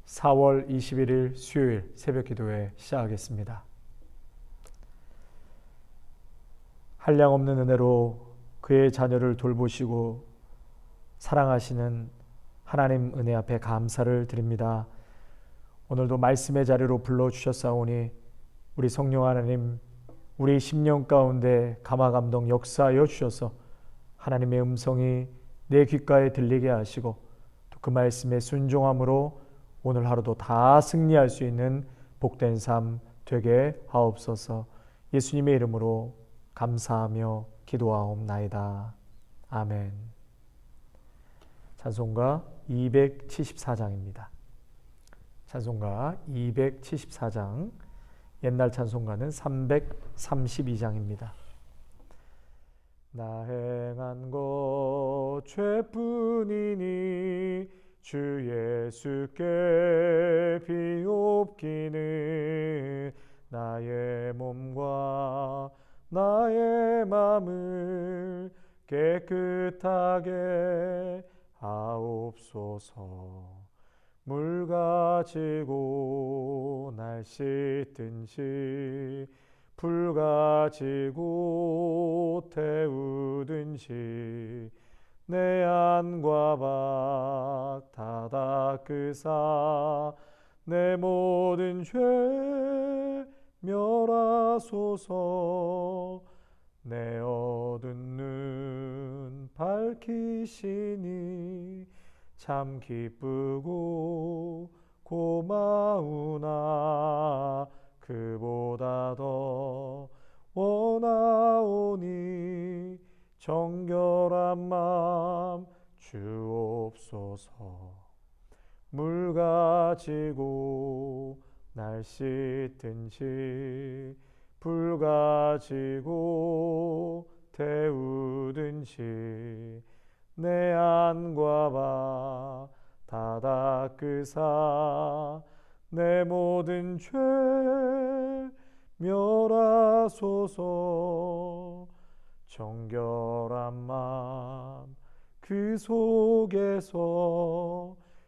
4월 21일 수요일 새벽 기도회 시작하겠습니다. 한량없는 은혜로 그의 자녀를 돌보시고 사랑하시는 하나님 은혜 앞에 감사를 드립니다. 오늘도 말씀의 자리로 불러주셨사오니 우리 성령 하나님, 우리 심령 가운데 감화감동 역사하여 주셔서 하나님의 음성이 내 귓가에 들리게 하시고 또 그 말씀에 순종함으로 오늘 하루도 다 승리할 수 있는 복된 삶 되게 하옵소서. 예수님의 이름으로 감사하며 기도하옵나이다. 아멘. 찬송가 274장입니다. 찬송가 274장, 옛날 찬송가는 332장입니다. 나 행한 것 죄뿐이니 주 예수께 비옵기는 나의 몸과 나의 맘을 깨끗하게 하옵소서. 물 가지고 날 씻든지 불 가지고 태우든지 내 안과 밖 다 닦으사 내 모든 죄 멸하소서. 내 어두운 눈 밝히시니 참 기쁘고 고마우나 그보다 더 원하오니 정결한 마음 주옵소서. 물 가지고 날 씻든지 불 가지고 태우든지 내 안과 밖 다 닦으사 내 모든 죄 멸하소서. 정결한 마음 그 속에서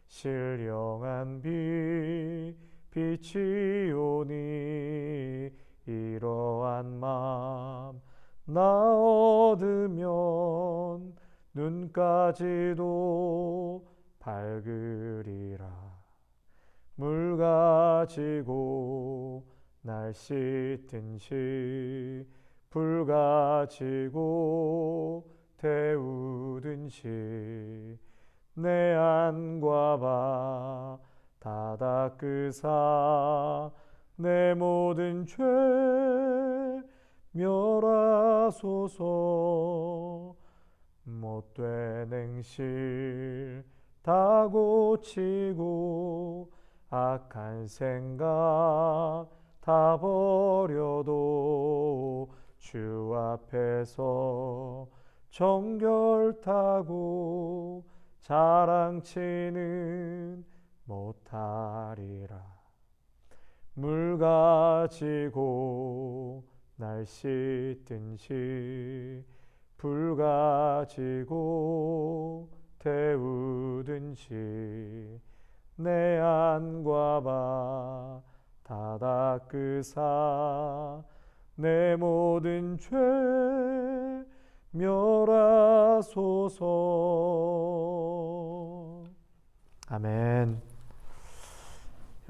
신령한 빛이 오니 이러한 마음 나 얻으면 눈까지도 밝으리라. 물 가지고 날 씻든지 불 가지고 태우든지 내 안과 밖 다 닦으사 내 모든 죄 멸하소서. 못된 행실 다 고치고 악한 생각 다 버려도 주 앞에서 정결타고 자랑치는 못하리라. 물 가지고 날 씻든지 불 가지고 태우든지 내 안과 밖 다 닦으사 내 모든 죄 멸하소서. 아멘.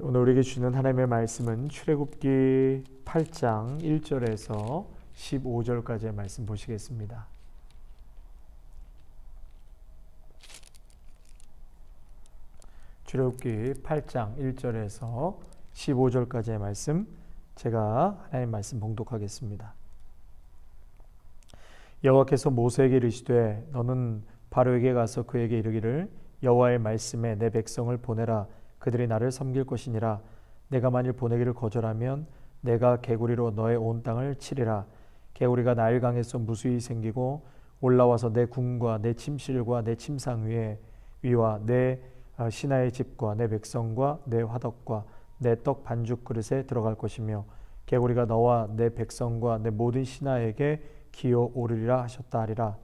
오늘 우리에게 주는 하나님의 말씀은 출애굽기 8장 1절에서 15절까지의 말씀 보시겠습니다. 출애굽기 8장 1절에서 15절까지의 말씀, 제가 하나님의 말씀 봉독하겠습니다. 여호와께서 모세에게 이르시되 너는 바로에게 가서 그에게 이르기를 여호와의 말씀에 내 백성을 보내라. 그들이 나를 섬길 것이니라. 내가 만일 보내기를 거절하면 내가 개구리로 너의 온 땅을 치리라. 개구리가 나일강에서 무수히 생기고 올라와서 내 궁과 내 침실과 내 침상 위와 내 신하의 집과 내 백성과 내 화덕과 내 떡 반죽 그릇에 들어갈 것이며 개구리가 너와 내 백성과 내 모든 신하에게 기어 오르리라 하셨다 하리라.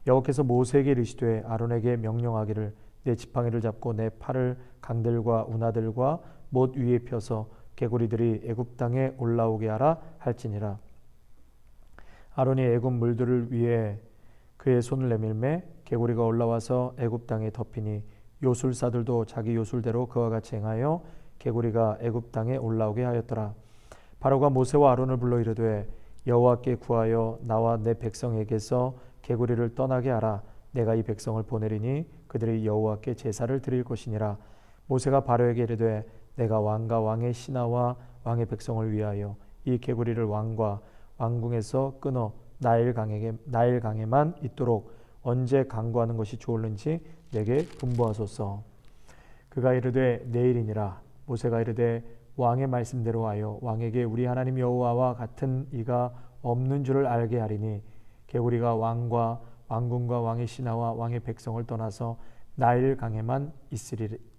여호와께서 모세에게 이르시되 아론에게 명령하기를 내 지팡이를 잡고 내 팔을 강들과 운하들과 못 위에 펴서 개구리들이 애굽 땅에 올라오게 하라 할지니라. 아론이 애굽 물들을 위해 그의 손을 내밀매 개구리가 올라와서 애굽 땅에 덮이니 요술사들도 자기 요술대로 그와 같이 행하여 개구리가 애굽 땅에 올라오게 하였더라. 바로가 모세와 아론을 불러 이르되 여호와께 구하여 나와 내 백성에게서 개구리를 떠나게 하라. 내가 이 백성을 보내리니 그들이 여호와께 제사를 드릴 것이니라. 모세가 바로에게 이르되 내가 왕과 왕의 신하와 왕의 백성을 위하여 이 개구리를 왕과 왕궁에서 끊어 나일강에만 있도록 언제 강구하는 것이 좋을는지 내게 분부하소서. 그가 이르되 내일이니라. 모세가 이르되 왕의 말씀대로 하여 왕에게 우리 하나님 여호와와 같은 이가 없는 줄을 알게 하리니 개구리가 왕과 왕궁과 왕의 신하와 왕의 백성을 떠나서 나일강에만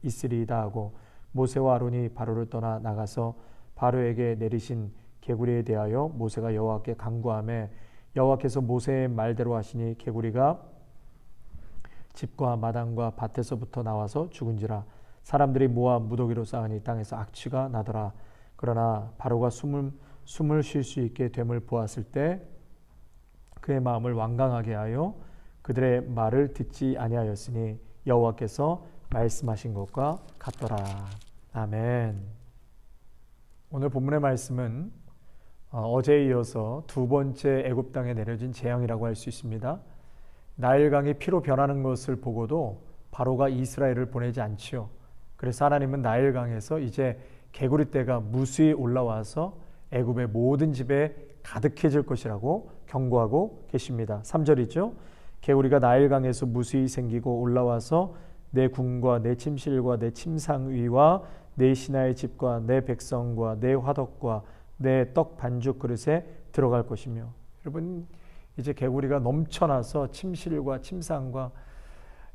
있으리이다 하고 모세와 아론이 바로를 떠나 나가서 바로에게 내리신 개구리에 대하여 모세가 여호와께 간구하매 여호와께서 모세의 말대로 하시니 개구리가 집과 마당과 밭에서부터 나와서 죽은지라. 사람들이 모아 무더기로 쌓으니 땅에서 악취가 나더라. 그러나 바로가 숨을 쉴 수 있게 됨을 보았을 때 그의 마음을 완강하게 하여 그들의 말을 듣지 아니하였으니 여호와께서 말씀하신 것과 같더라. 아멘. 오늘 본문의 말씀은 어제에 이어서 두 번째 애굽 땅에 내려진 재앙이라고 할 수 있습니다. 나일강이 피로 변하는 것을 보고도 바로가 이스라엘을 보내지 않지요. 그래서 하나님은 나일강에서 이제 개구리떼가 무수히 올라와서 애굽의 모든 집에 가득해질 것이라고 경고하고 계십니다. 3절이죠. 개구리가 나일강에서 무수히 생기고 올라와서 내 궁과 내 침실과 내 침상 위와 내 신하의 집과 내 백성과 내 화덕과 내 떡 반죽 그릇에 들어갈 것이며. 여러분 이제 개구리가 넘쳐나서 침실과 침상과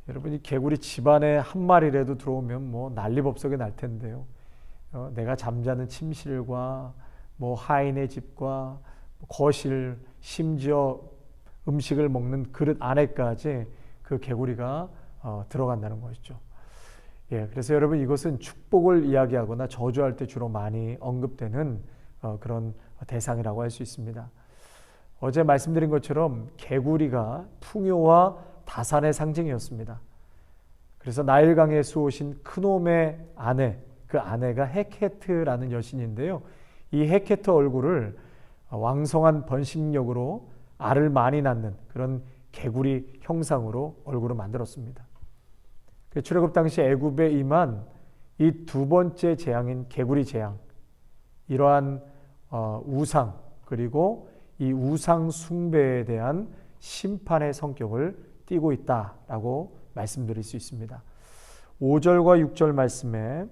여러분 이 개구리 집안에 한 마리라도 들어오면 뭐 난리법석이 날 텐데요. 내가 잠자는 침실과 뭐 하인의 집과 거실 심지어 음식을 먹는 그릇 안에까지 그 개구리가 들어간다는 것이죠. 예, 그래서 여러분 이것은 축복을 이야기하거나 저주할 때 주로 많이 언급되는 그런 대상이라고 할 수 있습니다. 어제 말씀드린 것처럼 개구리가 풍요와 다산의 상징이었습니다. 그래서 나일강에 쏘신 크놈의 아내, 그 아내가 헤케트라는 여신인데요. 이 헤케트 얼굴을 왕성한 번식력으로 알을 많이 낳는 그런 개구리 형상으로 얼굴을 만들었습니다. 출애굽 당시 애굽에 임한 이 두 번째 재앙인 개구리 재앙, 이러한 우상 그리고 이 우상 숭배에 대한 심판의 성격을 띠고 있다라고 말씀드릴 수 있습니다. 5절과 6절 말씀에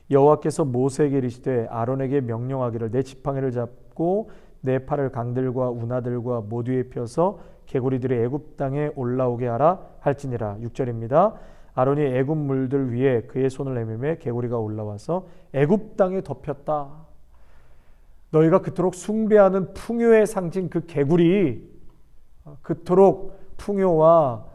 여호와께서 모세에게 이르시되 아론에게 명령하기를 내 지팡이를 잡고 내 팔을 강들과 운하들과 모두 위에 펴서 개구리들이 애굽 땅에 올라오게 하라 할지니라. 6절입니다. 아론이 애굽 물들 위에 그의 손을 내밀매 개구리가 올라와서 애굽 땅에 덮였다. 너희가 그토록 숭배하는 풍요의 상징 그 개구리, 그토록 풍요와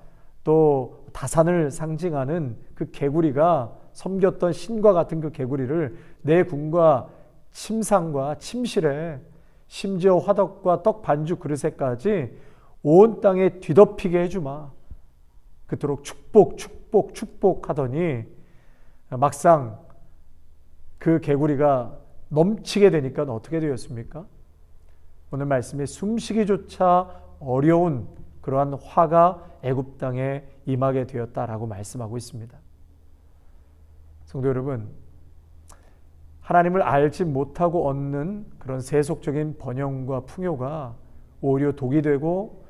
또 다산을 상징하는 그 개구리가 섬겼던 신과 같은 그 개구리를 내 궁과 침상과 침실에 심지어 화덕과 떡 반죽 그릇에까지 온 땅에 뒤덮이게 해주마. 그토록 축복하더니 막상 그 개구리가 넘치게 되니까 어떻게 되었습니까? 오늘 말씀에 숨쉬기조차 어려운 그러한 화가 애굽 땅에 임하게 되었다라고 말씀하고 있습니다. 성도 여러분, 하나님을 알지 못하고 얻는 그런 세속적인 번영과 풍요가 오히려 독이 되고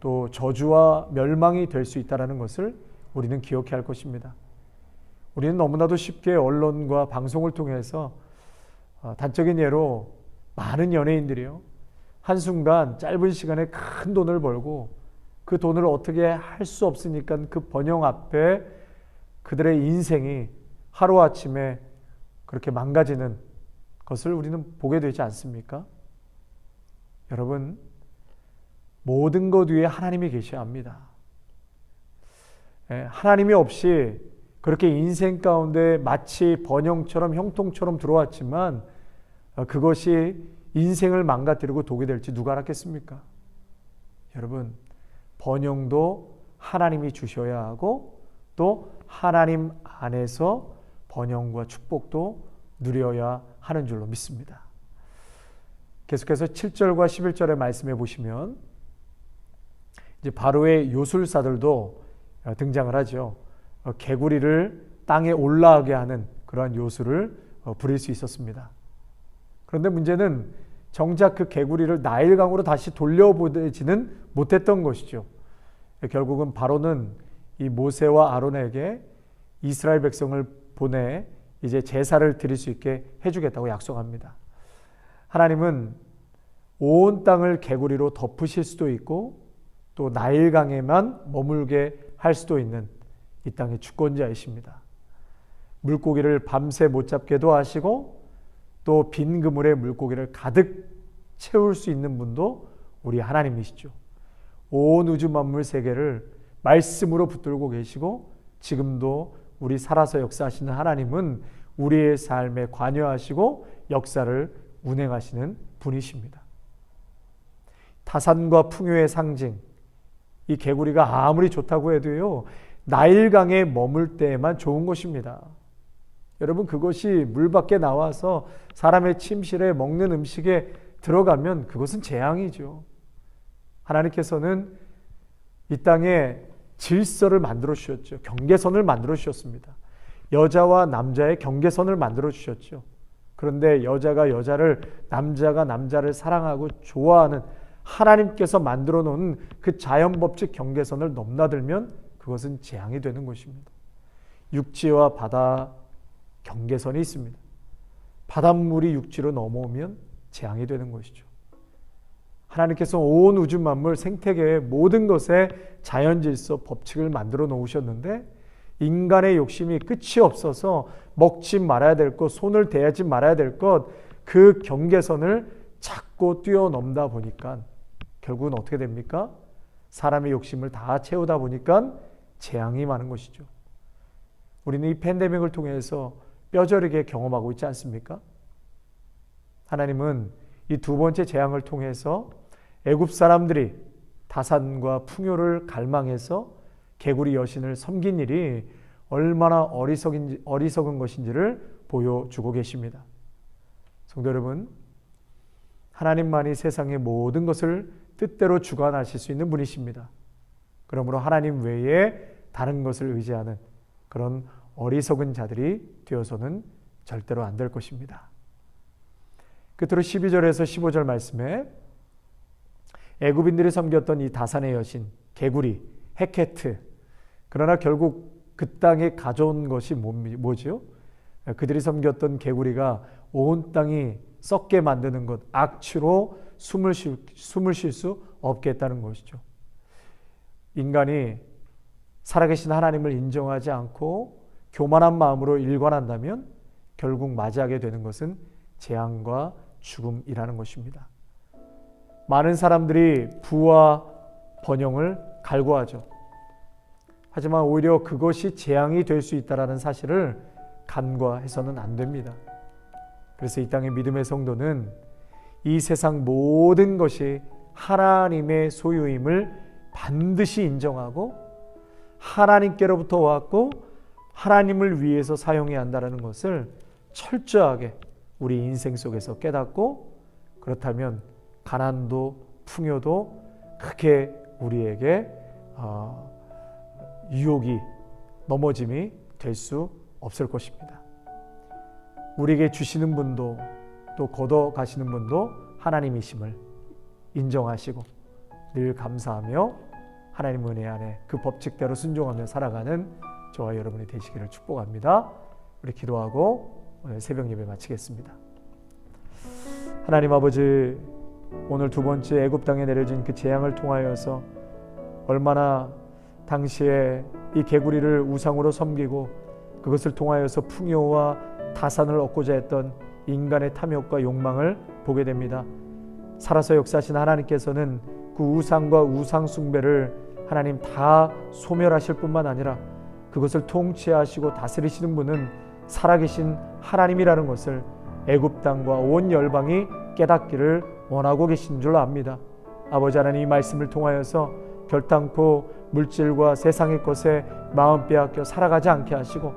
또 저주와 멸망이 될 수 있다는 것을 우리는 기억해야 할 것입니다. 우리는 너무나도 쉽게 언론과 방송을 통해서 단적인 예로 많은 연예인들이요, 한순간 짧은 시간에 큰 돈을 벌고 그 돈을 어떻게 할 수 없으니까 그 번영 앞에 그들의 인생이 하루아침에 그렇게 망가지는 것을 우리는 보게 되지 않습니까? 여러분, 모든 것 위에 하나님이 계셔야 합니다. 하나님이 없이 그렇게 인생 가운데 마치 번영처럼 형통처럼 들어왔지만 그것이 인생을 망가뜨리고 독이 될지 누가 알았겠습니까? 여러분, 번영도 하나님이 주셔야 하고 또 하나님 안에서 번영과 축복도 누려야 하는 줄로 믿습니다. 계속해서 7절과 11절의 말씀해 보시면 이제 바로의 요술사들도 등장을 하죠. 개구리를 땅에 올라가게 하는 그러한 요술을 부릴 수 있었습니다. 그런데 문제는 정작 그 개구리를 나일강으로 다시 돌려보내지는 못했던 것이죠. 결국은 바로는 이 모세와 아론에게 이스라엘 백성을 보내 이제 제사를 드릴 수 있게 해주겠다고 약속합니다. 하나님은 온 땅을 개구리로 덮으실 수도 있고 또 나일강에만 머물게 할 수도 있는 이 땅의 주권자이십니다. 물고기를 밤새 못 잡게도 하시고 또 빈 그물에 물고기를 가득 채울 수 있는 분도 우리 하나님이시죠. 온 우주 만물 세계를 말씀으로 붙들고 계시고 지금도 우리 살아서 역사하시는 하나님은 우리의 삶에 관여하시고 역사를 운행하시는 분이십니다. 다산과 풍요의 상징, 이 개구리가 아무리 좋다고 해도요, 나일강에 머물 때에만 좋은 것입니다. 여러분, 그것이 물 밖에 나와서 사람의 침실에 먹는 음식에 들어가면 그것은 재앙이죠. 하나님께서는 이 땅에 질서를 만들어 주셨죠. 경계선을 만들어 주셨습니다. 여자와 남자의 경계선을 만들어 주셨죠. 그런데 여자가 여자를, 남자가 남자를 사랑하고 좋아하는 하나님께서 만들어 놓은 그 자연법칙 경계선을 넘나들면 그것은 재앙이 되는 것입니다. 육지와 바다 경계선이 있습니다. 바닷물이 육지로 넘어오면 재앙이 되는 것이죠. 하나님께서 온 우주 만물 생태계의 모든 것에 자연 질서 법칙을 만들어 놓으셨는데 인간의 욕심이 끝이 없어서 먹지 말아야 될 것, 손을 대지 말아야 될 것, 그 경계선을 자꾸 뛰어넘다 보니까 결국은 어떻게 됩니까? 사람의 욕심을 다 채우다 보니까 재앙이 많은 것이죠. 우리는 이 팬데믹을 통해서 뼈저리게 경험하고 있지 않습니까? 하나님은 이 두 번째 재앙을 통해서 애굽 사람들이 다산과 풍요를 갈망해서 개구리 여신을 섬긴 일이 얼마나 어리석은 것인지를 보여주고 계십니다. 성도 여러분, 하나님만이 세상의 모든 것을 뜻대로 주관하실 수 있는 분이십니다. 그러므로 하나님 외에 다른 것을 의지하는 그런 어리석은 자들이 되어서는 절대로 안 될 것입니다. 끝으로 12절에서 15절 말씀에 애굽인들이 섬겼던 이 다산의 여신, 개구리, 헤케트, 그러나 결국 그 땅에 가져온 것이 뭐죠? 그들이 섬겼던 개구리가 온 땅이 썩게 만드는 것, 악취로 숨을 쉴 수 없게 했다는 것이죠. 인간이 살아계신 하나님을 인정하지 않고 교만한 마음으로 일관한다면 결국 맞이하게 되는 것은 재앙과 죽음이라는 것입니다. 많은 사람들이 부와 번영을 갈구하죠. 하지만 오히려 그것이 재앙이 될 수 있다는 사실을 간과해서는 안 됩니다. 그래서 이 땅의 믿음의 성도는 이 세상 모든 것이 하나님의 소유임을 반드시 인정하고 하나님께로부터 왔고 하나님을 위해서 사용해야 한다는 것을 철저하게 우리 인생 속에서 깨닫고, 그렇다면 가난도 풍요도 크게 우리에게 유혹이, 넘어짐이 될 수 없을 것입니다. 우리에게 주시는 분도 또 걷어 가시는 분도 하나님이심을 인정하시고 늘 감사하며 하나님 은혜 안에 그 법칙대로 순종하며 살아가는 저와 여러분이 되시기를 축복합니다. 우리 기도하고 오늘 새벽 예배 마치겠습니다. 하나님 아버지, 오늘 두 번째 애굽 땅에 내려진 그 재앙을 통하여서 얼마나 당시에 이 개구리를 우상으로 섬기고 그것을 통하여서 풍요와 다산을 얻고자 했던 인간의 탐욕과 욕망을 보게 됩니다. 살아서 역사하신 하나님께서는 그 우상과 우상 숭배를 하나님 다 소멸하실 뿐만 아니라 그것을 통치하시고 다스리시는 분은 살아계신 하나님이라는 것을 애굽 땅과 온 열방이 깨닫기를 원하고 계신 줄 압니다. 아버지 하나님, 이 말씀을 통하여서 결단코 물질과 세상의 것에 마음 빼앗겨 살아가지 않게 하시고,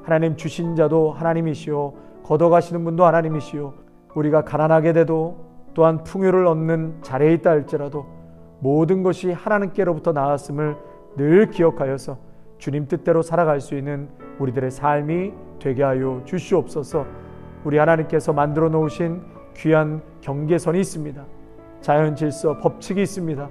하나님 주신 자도 하나님이시오, 걷어가시는 분도 하나님이시오, 우리가 가난하게 돼도 또한 풍요를 얻는 자리에 있다 할지라도 모든 것이 하나님께로부터 나왔음을 늘 기억하여서 주님 뜻대로 살아갈 수 있는 우리들의 삶이 되게 하여 주시옵소서. 우리 하나님께서 만들어 놓으신 귀한 경계선이 있습니다. 자연 질서, 법칙이 있습니다.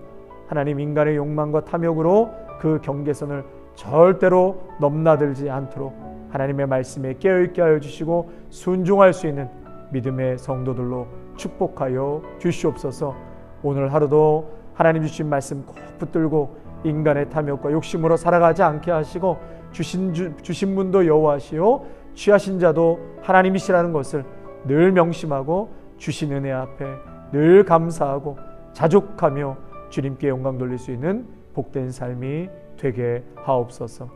하나님, 인간의 욕망과 탐욕으로 그 경계선을 절대로 넘나들지 않도록 하나님의 말씀에 깨어있게 하여 주시고 순종할 수 있는 믿음의 성도들로 축복하여 주시옵소서. 오늘 하루도 하나님 주신 말씀 꼭 붙들고 인간의 탐욕과 욕심으로 살아가지 않게 하시고, 주신 분도 여호와시요 취하신 자도 하나님이시라는 것을 늘 명심하고 주신 은혜 앞에 늘 감사하고 자족하며 주님께 영광 돌릴 수 있는 복된 삶이 되게 하옵소서.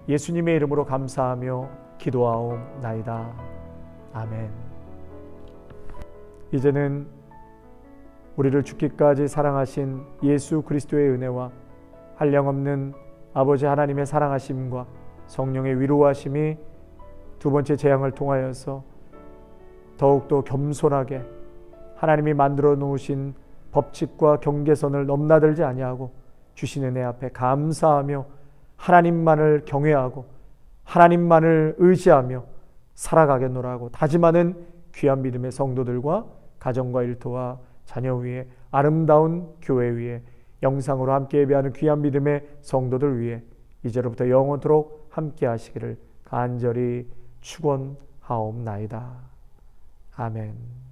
예수님의 이름으로 감사하며 기도하옵나이다. 아멘. 이제는 우리를 죽기까지 사랑하신 예수 그리스도의 은혜와 한량없는 아버지 하나님의 사랑하심과 성령의 위로하심이 두 번째 재앙을 통하여서 더욱더 겸손하게 하나님이 만들어 놓으신 법칙과 경계선을 넘나들지 아니하고 주신 은혜 앞에 감사하며 하나님만을 경외하고 하나님만을 의지하며 살아가겠노라 하고 다짐하는 귀한 믿음의 성도들과 가정과 일터와 자녀 위에, 아름다운 교회 위에, 영상으로 함께 예배하는 귀한 믿음의 성도들 위에 이제로부터 영원토록 함께 하시기를 간절히 축원하옵나이다. 아멘.